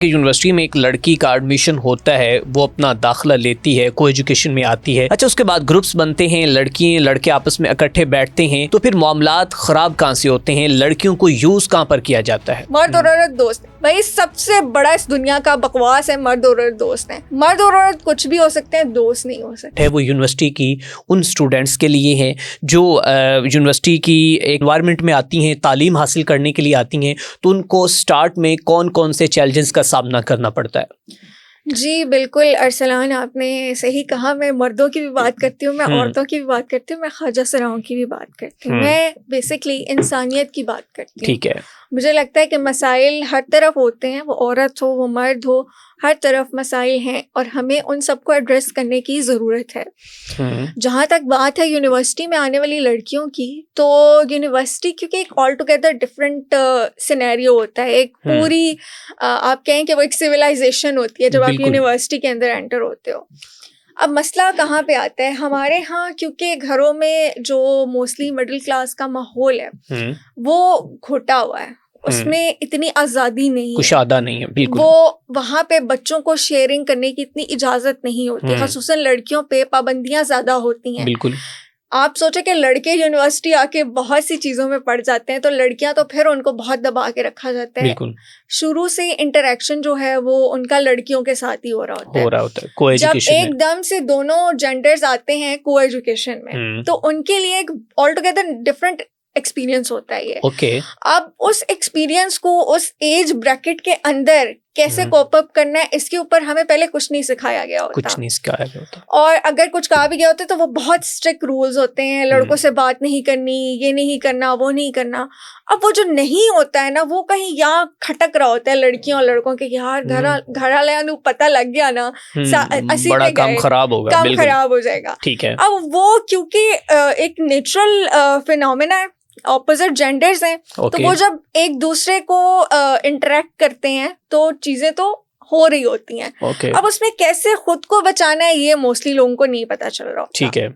University में एक लड़की का एडमिशन होता है, वो अपना दाखिला लेती है, को एजुकेशन में आती है। अच्छा, उसके बाद ग्रुप्स बनते हैं, लड़की लड़के आपस में इकट्ठे बैठते हैं, तो फिर मामलात खराब कहाँ से होते हैं? लड़कियों को यूज कहाँ पर किया जाता है? मर्द और औरत दोस्त। भाई सबसे बड़ा इस दुनिया का बकवास है मर्द और औरत दोस्त हैं। मर्द और औरत कुछ भी हो सकते हैं, दोस्त नहीं हो सकते। वो यूनिवर्सिटी की उन स्टूडेंट्स के लिए है जो यूनिवर्सिटी की एनवायरनमेंट में आती हैं, तालीम हासिल करने के लिए आती हैं, तो उनको स्टार्ट में कौन कौन से चैलेंजेस का सामना करना पड़ता है? जी बिल्कुल अरसलान, आपने सही कहा। मैं मर्दों की भी बात करती हूँ, मैं औरतों की भी बात करती हूँ, मैं ख्वाजा सराओं की भी बात करती हूँ। मैं बेसिकली इंसानियत की बात करती हूँ। ठीक है। मुझे लगता है कि मसाइल हर तरफ होते हैं, वो औरत हो वो मर्द हो, हर तरफ मसाइल हैं और हमें उन सबको एड्रेस करने की ज़रूरत है। जहाँ तक बात है यूनिवर्सिटी में आने वाली लड़कियों की, तो यूनिवर्सिटी क्योंकि एक ऑल टुगेदर डिफरेंट सिनेरियो होता है, एक पूरी आप कहें कि वो एक सिविलाइजेशन होती है जब आप यूनिवर्सिटी के अंदर एंटर होते हो। अब मसला कहाँ पे आता है हमारे यहाँ, क्योंकि घरों में जो मोस्टली मिडिल क्लास का माहौल है वो घुटा हुआ है, उसमें इतनी आज़ादी नहीं, कुशादा नहीं है। बिल्कुल। वो वहाँ पे बच्चों को शेयरिंग करने की इतनी इजाज़त नहीं होती, ख़ुसूसन लड़कियों पे पाबंदियाँ ज़्यादा होती हैं। बिल्कुल। आप सोचो कि लड़के यूनिवर्सिटी आके बहुत सी चीज़ों में पड़ जाते हैं, तो लड़कियां तो फिर उनको बहुत दबा के रखा जाता है। शुरू से इंटरेक्शन जो है वो उनका लड़कियों के साथ ही हो रहा होता है। जब एकदम से दोनों जेंडर्स आते हैं को एजुकेशन में, तो उनके लिए एक ऑल टुगेदर डिफरेंट एक्सपीरियंस होता है ये। अब उस एक्सपीरियंस को उस एज ब्रैकेट के अंदर कैसे कोप अप करना है, इसके ऊपर हमें पहले कुछ नहीं सिखाया गया होता। और अगर कुछ कहा भी गया होता है तो वो बहुत स्ट्रिक्ट रूल्स होते हैं, लड़कों से बात नहीं करनी, ये नहीं करना, वो नहीं करना। अब वो जो नहीं होता है ना, वो कहीं यहाँ खटक रहा होता है लड़कियों और लड़कों के, यार घर वाले पता लग गया ना, बड़ा काम खराब होगा, काम खराब हो जाएगा। ठीक है। अब वो क्योंकि एक नेचुरल फिनोमेना है, ऑपोजिट जेंडर्स हैं, तो वो जब एक दूसरे को इंटरेक्ट करते हैं तो चीजें तो हो रही होती हैं। अब उसमें कैसे खुद को बचाना है ये मोस्टली लोगों को नहीं पता चल रहा होता। ठीक है।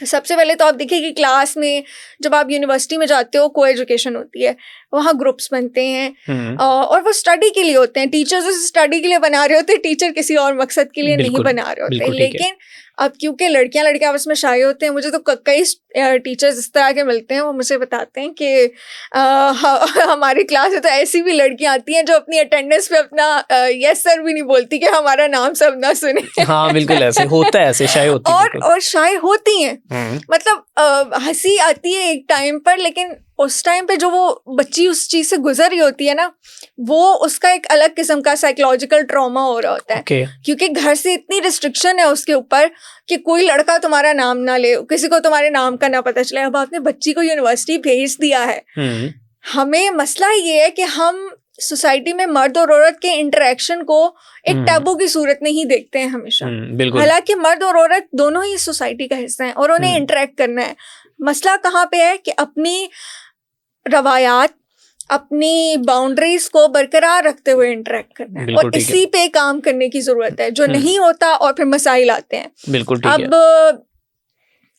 सबसे पहले तो आप देखिए कि क्लास में जब आप यूनिवर्सिटी में जाते हो, को एजुकेशन होती है, वहाँ ग्रुप्स बनते हैं और वो स्टडी के लिए होते हैं। टीचर्स उसे स्टडी के लिए बना रहे होते हैं, टीचर किसी और मकसद के लिए नहीं बना रहे होते। लेकिन अब क्योंकि लड़कियां लड़के आपस में शाये होते हैं, मुझे तो कई टीचर्स इस तरह के मिलते हैं, वो मुझे बताते हैं कि हमारी क्लास में तो ऐसी भी लड़कियां आती हैं जो अपनी अटेंडेंस पे अपना यस सर भी नहीं बोलती कि हमारा नाम सब ना सुने। हाँ बिल्कुल, ऐसे होता है, ऐसे शाये होती हैं और शाये होती हैं। मतलब हंसी आती है एक टाइम पर, लेकिन उस टाइम पे जो वो बच्ची उस चीज से गुजर रही होती है ना, वो उसका एक अलग किस्म का साइकोलॉजिकल ट्रॉमा हो रहा होता है। क्योंकि घर से इतनी रिस्ट्रिक्शन है उसके ऊपर कि कोई लड़का तुम्हारा नाम ना ले, किसी को तुम्हारे नाम का ना पता चले। अब आपने बच्ची को यूनिवर्सिटी भेज दिया है, हमें मसला ये है कि हम सोसाइटी में मर्द और औरत के इंटरेक्शन को एक टैबू की सूरत में ही देखते हैं हमेशा। हालांकि मर्द और औरत दोनों ही सोसाइटी का हिस्सा हैं और उन्हें इंटरेक्ट करना है। मसला कहाँ पे है कि अपनी रवायात, अपनी बाउंड्रीज को बरकरार रखते हुए इंटरेक्ट करना है, और इसी पे काम करने की जरूरत है, जो नहीं होता और फिर मसाइल आते हैं। बिल्कुल ठीक है। अब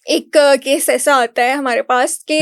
एक केस ऐसा आता है हमारे पास कि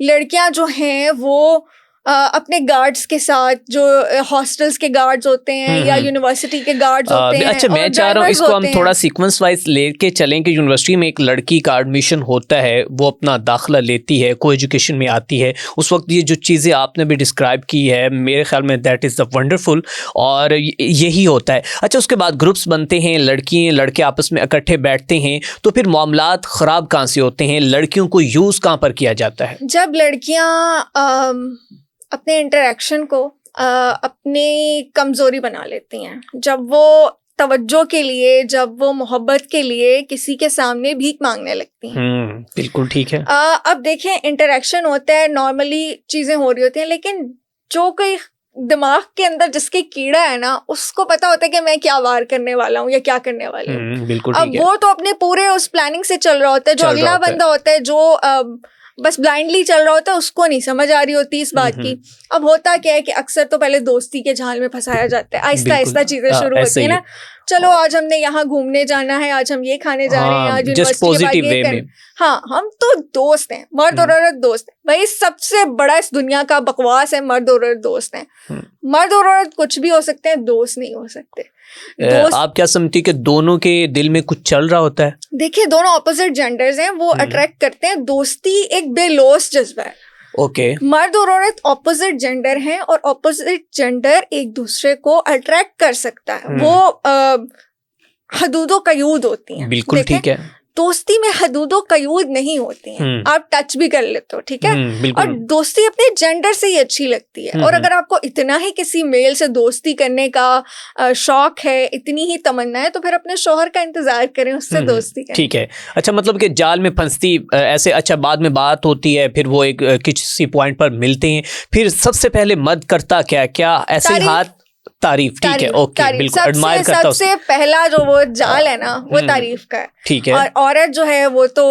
लड़कियां जो हैं वो अपने गार्ड्स के साथ, जो हॉस्टल्स के गार्ड्स होते हैं या यूनिवर्सिटी के गार्ड्स होते हैं। अच्छा, मैं चाह रहा हूँ इसको हम थोड़ा सीक्वेंस वाइज लेके चलें कि यूनिवर्सिटी में एक लड़की का एडमिशन होता है, वो अपना दाखिला लेती है, को एजुकेशन में आती है, उस वक्त ये जो चीज़ें आपने भी डिस्क्राइब की है, मेरे ख्याल में दैट इज़ द वंडरफुल, और यही होता है। अच्छा, उसके बाद ग्रुप्स बनते हैं, लड़की लड़के आपस में इकट्ठे बैठते हैं, तो फिर मामलात ख़राब कहाँ से होते हैं? लड़कियों को यूज़ कहाँ पर किया जाता है? जब लड़कियाँ अपने इंटरेक्शन को अपनी कमज़ोरी बना लेती हैं, जब वो तवज्जो के लिए, जब वो मोहब्बत के लिए किसी के सामने भीख मांगने लगती हैं। बिल्कुल ठीक है। अब देखें, इंटरेक्शन होता है, नॉर्मली चीज़ें हो रही होती हैं, लेकिन जो कोई दिमाग के अंदर जिसके कीड़ा है ना, उसको पता होता है कि मैं क्या वार करने वाला हूँ या क्या करने वाली हूँ। बिल्कुल अब वो तो अपने पूरे उस प्लानिंग से चल रहा होता है। जो अगला बंदा होता है जो बस ब्लाइंडली चल रहा होता है, उसको नहीं समझ आ रही होती इस बात की। अब होता क्या है कि अक्सर तो पहले दोस्ती के जाल में फंसाया जाता है, आहिस्ता आहिस्ता चीजें शुरू होती है ना, चलो आज हमने यहाँ घूमने जाना है, आज हम ये खाने जा रहे हैं, आज जस्ट पॉजिटिव वे में। हाँ, हम तो दोस्त हैं, मर्द और औरत दोस्त हैं भाई। सबसे बड़ा इस दुनिया का बकवास है मर्द और औरत दोस्त हैं। मर्द और औरत कुछ भी हो सकते हैं, दोस्त नहीं हो सकते। आप क्या समझती कि दोनों के दिल में कुछ चल रहा होता है? देखिए, दोनों ऑपोजिट जेंडर्स हैं, वो अट्रैक्ट करते हैं। दोस्ती एक बेलोस जज्बा है। ओके। मर्द और औरत ऑपोजिट जेंडर हैं और ऑपोजिट जेंडर एक दूसरे को अट्रैक्ट कर सकता है। वो हदूदो कयूद होती हैं। बिल्कुल ठीक है। दोस्ती में हदूदो कयूद नहीं होती हैं। आप टच भी कर लेते हो, ठीक है। बिल्कुल। और दोस्ती अपने जेंडर से ही अच्छी लगती है। और अगर आपको इतना ही किसी मेल से दोस्ती करने का शौक है, इतनी ही तमन्ना है, तो फिर अपने शौहर का इंतजार करें, उससे दोस्ती करें। ठीक है। अच्छा, मतलब कि जाल में फंसती ऐसे, अच्छा बाद में बात होती है, फिर वो एक किसी पॉइंट पर मिलते हैं, फिर सबसे पहले मर्द करता क्या ऐसे हाथ तारीफ, ठीक है, ओके, बिल्कुल एडमायर करता है। सबसे पहला जो वो जाल है ना, वो तारीफ का है, ठीक है। और औरत जो है वो तो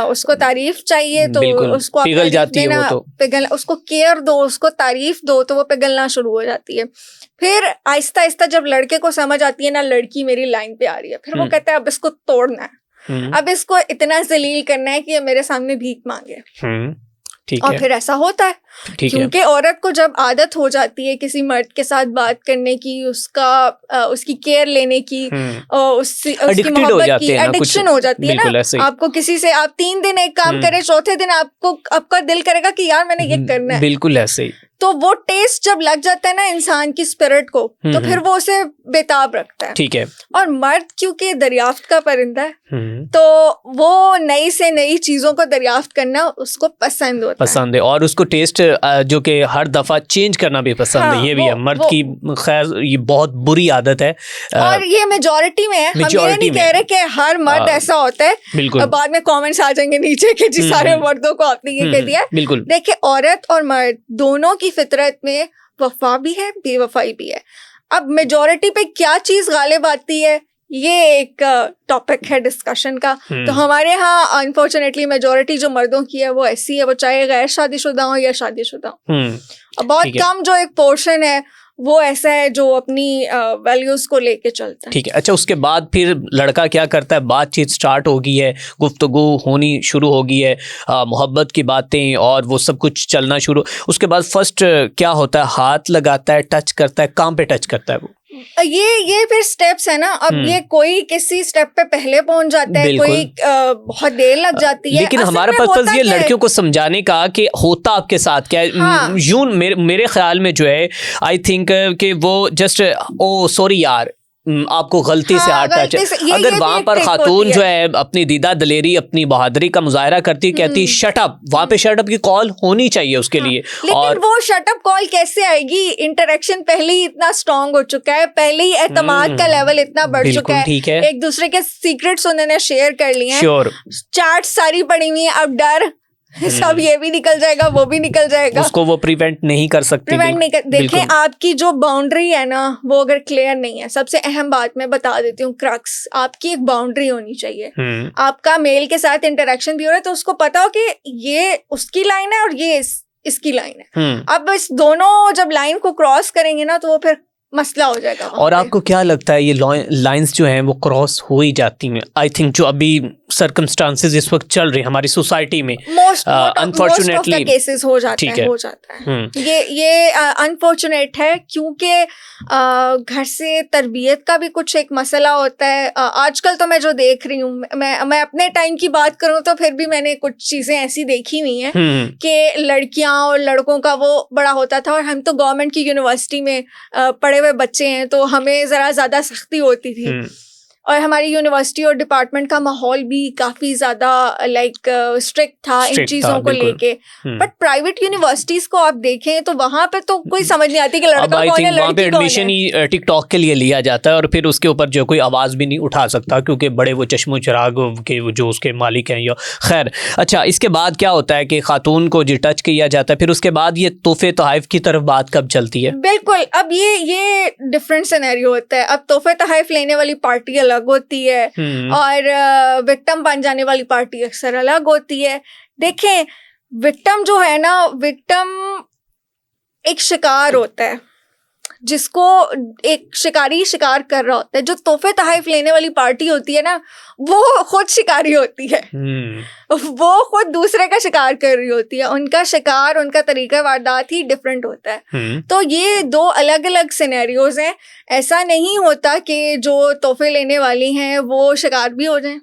उसको तारीफ चाहिए, तो उसको पिघल जाती है वो, तो उसको केयर दो, उसको तारीफ दो, तो वो पिघलना शुरू हो जाती है। फिर आहिस्ता आहिस्ता जब लड़के को समझ आती है ना, लड़की मेरी लाइन पे आ रही है, फिर वो कहता है अब इसको तोड़ना है, अब इसको इतना जलील करना है कि ये मेरे सामने भीख मांगे। ठीक और है। फिर ऐसा होता है, क्योंकि औरत को जब आदत हो जाती है किसी मर्द के साथ बात करने की, उसकी केयर लेने की, उसकी मोहब्बत की, एडिक्शन हो जाती है ना। आपको किसी से, आप 3 दिन एक काम करें, चौथे दिन आपका दिल करेगा कि यार मैंने ये करना है। बिल्कुल ऐसे ही। तो वो टेस्ट जब लग जाता है ना इंसान की स्पिरिट को, तो फिर वो उसे बेताब रखता है। ठीक है। और मर्द क्योंकि दरियाफ्त का परिंदा है, तो वो नई से नई चीजों को दरियाफ्त करना उसको पसंद है, और उसको टेस्ट जो कि हर दफा चेंज करना भी पसंद है। ये भी है मर्द की, खैर ये बहुत बुरी आदत है, और ये मेजॉरिटी में है। हम ये नहीं कह रहे कि हर मर्द ऐसा होता है। बिल्कुल। बाद में कमेंट्स आ जाएंगे नीचे कि जी सारे मर्दों को आपने ये कह दिया। बिल्कुल। देखिए, औरत और मर्द दोनों की फितरत में वफा भी है, बेवफाई भी है। अब मेजॉरिटी पे क्या चीज गालिब आती है, ये एक टॉपिक है डिस्कशन का। तो हमारे यहाँ अनफॉर्चुनेटली मेजॉरिटी जो मर्दों की है वो ऐसी है, वो चाहे गैर शादीशुदा हो या शादीशुदा हो। बहुत कम जो एक पोर्शन है वो ऐसा है जो अपनी वैल्यूज को लेके चलता है। ठीक है। अच्छा, उसके बाद फिर लड़का क्या करता है? बातचीत स्टार्ट हो गई है, गुफ्तगू होनी शुरू हो गई है, मोहब्बत की बातें और वो सब कुछ चलना शुरू। उसके बाद फर्स्ट क्या होता है? हाथ लगाता है, टच करता है, कहाँ पे टच करता है वो? ये फिर स्टेप्स है ना। अब ये कोई किसी स्टेप पे पहले पहुंच जाता है, कोई बहुत देर लग जाती है। लेकिन हमारा पर्पस ये लड़कियों को समझाने का कि होता आपके साथ क्या है। हाँ। यूं मेरे ख्याल में जो है, आई थिंक कि वो जस्ट ओ सॉरी यार, आपको गलती से हाथ टच। अगर वहां पर खातून जो है अपनी दीदा दलेरी, अपनी बहादुरी का मुजाहरा करती, कहती शट अप, वहां पे शट अप की कॉल होनी चाहिए उसके लिए। लेकिन वो शट अप कॉल कैसे आएगी? इंटरेक्शन पहले ही इतना स्ट्रांग हो चुका है, पहले ही एतमाद का लेवल इतना बढ़ चुका है, ठीक है। एक दूसरे के सीक्रेट्स उन्होंने शेयर कर लिए हैं, श्योर चैट सारी पड़ी हुई है। अब डर सब, ये भी निकल जाएगा, वो भी निकल जाएगा, उसको वो प्रिवेंट नहीं कर सकती। प्रिवेंट नहीं कर। देखिए, आपकी जो बाउंड्री है ना, वो अगर क्लियर नहीं है, सबसे अहम बात मैं बता देती हूँ, क्रक्स, आपकी एक बाउंड्री होनी चाहिए। आपका मेल के साथ इंटरेक्शन भी हो रहा है तो उसको पता हो कि ये उसकी लाइन है और ये इसकी लाइन है। अब इस दोनों जब लाइन को क्रॉस करेंगे ना, तो वो फिर मसला हो जाएगा। और आपको क्या लगता है, ये लाइंस जो हैं वो क्रॉस हो ही जाती हैं? आई थिंक जो अभी सर्कमस्टांसेस इस वक्त चल रहे हैं हमारी सोसाइटी में, अनफॉर्चुनेटली केसेस हो जाता है। ये अनफॉर्चुनेट है, क्योंकि घर से तरबियत का भी कुछ एक मसला होता है। आजकल तो मैं जो देख रही हूँ, मैं अपने टाइम की बात करूँ तो फिर भी मैंने कुछ चीजें ऐसी देखी हुई हैं कि लड़कियां और लड़कों का वो बड़ा होता था। और हम तो गवर्नमेंट की यूनिवर्सिटी में पढ़े हुए बच्चे हैं, तो हमें जरा ज्यादा सख्ती होती थी। और हमारी यूनिवर्सिटी और डिपार्टमेंट का माहौल भी काफी ज्यादा स्ट्रिक्ट था इन चीजों को लेके। बट प्राइवेट यूनिवर्सिटीज को आप देखें तो वहां पे तो कोई समझ नहीं आती कि लड़का कौन है, लड़की कौन है। वहां पे एडमिशन ही टिकटॉक के लिए लिया जाता है और फिर उसके ऊपर जो कोई आवाज भी नहीं उठा सकता, क्योंकि बड़े वो चश्मो चिराग के जो उसके मालिक हैं या खैर। अच्छा, इसके बाद क्या होता है कि खातून को जो टच किया जाता है, फिर उसके बाद ये तोहफे तोहफ की तरफ बात कब चलती है? बिल्कुल, अब ये डिफरेंट सिनेरियो होता है। अब तोहफे तोहफ लेने वाली पार्टी अलग होती है और विक्टिम बन जाने वाली पार्टी अक्सर अलग होती है। देखें, विक्टिम जो है ना, विक्टिम एक शिकार होता है, जिसको एक शिकारी शिकार कर रहा होता है, जो तोहफे तहफ़ लेने वाली पार्टी होती है ना, वो खुद शिकारी होती है। वो खुद दूसरे का शिकार कर रही होती है। उनका शिकार, उनका तरीका वारदात ही डिफरेंट होता है। तो ये दो अलग अलग सिनेरियोज हैं। ऐसा नहीं होता कि जो तोहफे लेने वाली हैं वो शिकार भी हो जाएं।